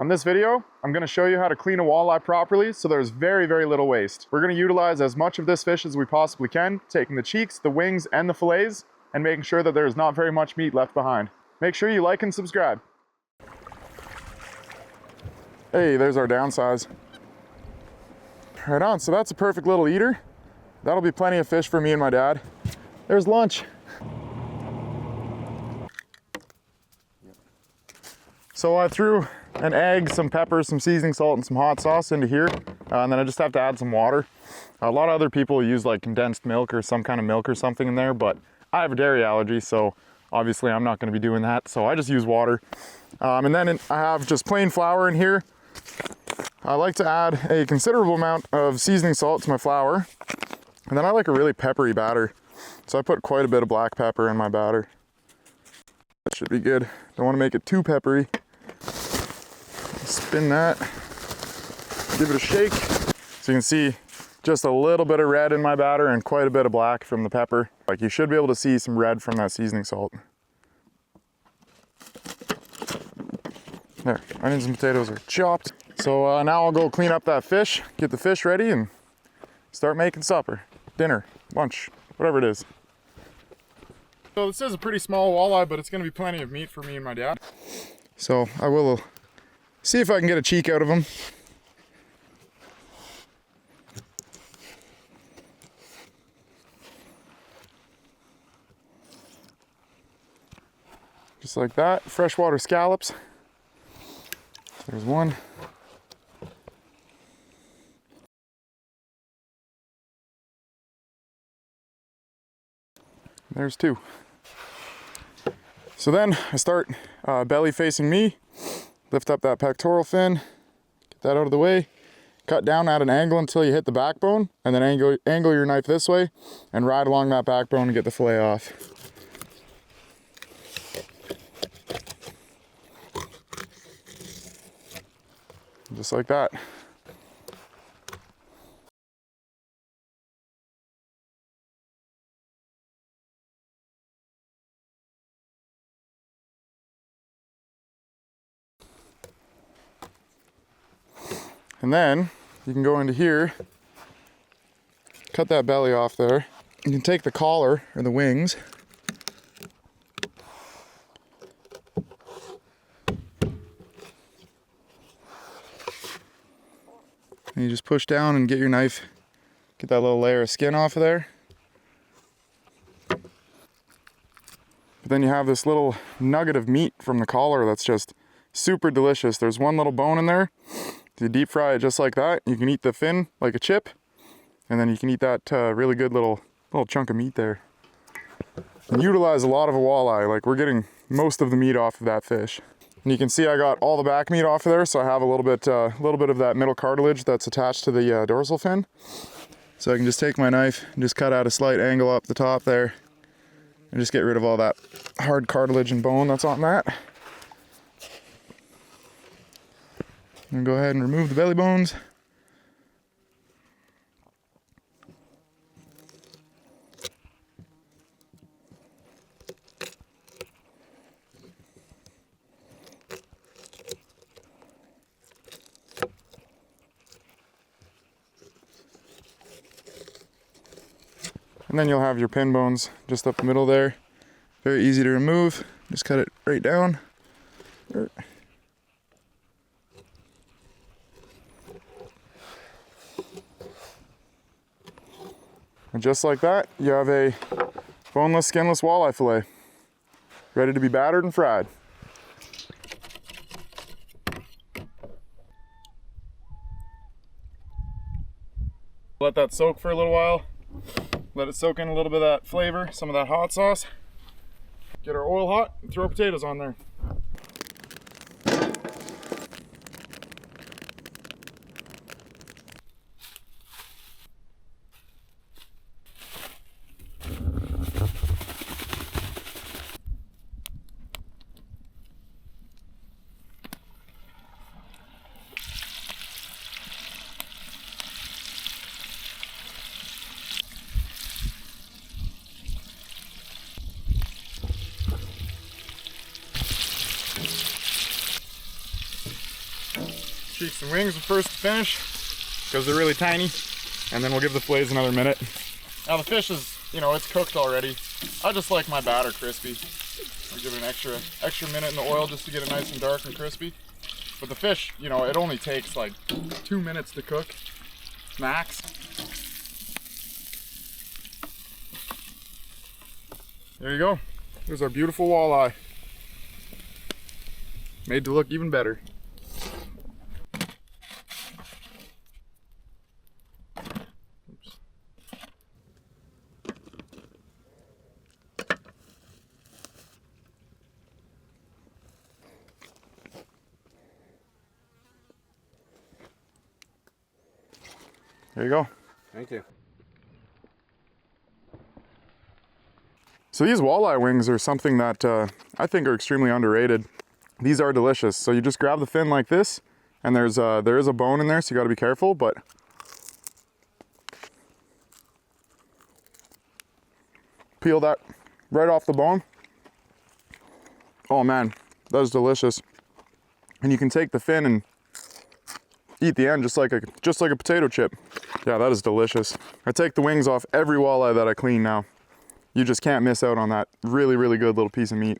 On this video, I'm going to show you how to clean a walleye properly so there's very, very little waste. We're going to utilize as much of this fish as we possibly can, taking the cheeks, the wings, and the fillets, and making sure that there is not very much meat left behind. Make sure you like and subscribe. Hey, there's our downsize. Right on, so that's a perfect little eater. That'll be plenty of fish for me and my dad. There's lunch. So I threw an egg, some pepper, some seasoning salt, and some hot sauce into here. And then I just have to add some water. A lot of other people use like condensed milk or some kind of milk or something in there, but I have a dairy allergy, so obviously I'm not gonna be doing that. So I just use water. And then I have just plain flour in here. I like to add a considerable amount of seasoning salt to my flour. And then I like a really peppery batter. So I put quite a bit of black pepper in my batter. That should be good. Don't wanna make it too peppery. Spin that, give it a shake. So you can see just a little bit of red in my batter and quite a bit of black from the pepper. Like you should be able to see some red from that seasoning salt. There, onions and potatoes are chopped. So now I'll go clean up that fish, get the fish ready, and start making supper, dinner, lunch, whatever it is. So this is a pretty small walleye, but it's gonna be plenty of meat for me and my dad. So I will see if I can get a cheek out of him. Just like that, freshwater scallops. There's one. There's two. So then I start belly facing me, lift up that pectoral fin, get that out of the way, cut down at an angle until you hit the backbone, and then angle your knife this way and ride along that backbone and get the fillet off. Just like that. And then you can go into here, cut that belly off there. You can take the collar or the wings, and you just push down and get your knife, get that little layer of skin off of there. But then you have this little nugget of meat from the collar that's just super delicious. There's one little bone in there. You deep fry it just like that. You can eat the fin like a chip, and then you can eat that really good little chunk of meat there. And utilize a lot of a walleye. Like we're getting most of the meat off of that fish. And you can see I got all the back meat off of there, so I have a little bit of that middle cartilage that's attached to the dorsal fin. So I can just take my knife and just cut out a slight angle up the top there, and just get rid of all that hard cartilage and bone that's on that. And go ahead and remove the belly bones. And then you'll have your pin bones just up the middle there. Very easy to remove. Just cut it right down. And just like that, you have a boneless, skinless walleye fillet, ready to be battered and fried. Let that soak for a little while. Let it soak in a little bit of that flavor, some of that hot sauce. Get our oil hot and throw potatoes on there. Cheeks and wings are first to finish because they're really tiny, and then we'll give the fillets another minute. Now the fish is, you know, it's cooked already. I just like my batter crispy. I'll give it an extra minute in the oil just to get it nice and dark and crispy. But the fish, you know, it only takes like 2 minutes to cook, max. There you go. There's our beautiful walleye. Made to look even better. Oops. There you go. Thank you. So these walleye wings are something that I think are extremely underrated. These are delicious. So you just grab the fin like this, and there is a bone in there, so you got to be careful, but peel that right off the bone. Oh man, that is delicious. And you can take the fin and eat the end just like a potato chip. Yeah, that is delicious. I take the wings off every walleye that I clean now. You just can't miss out on that really, really good little piece of meat.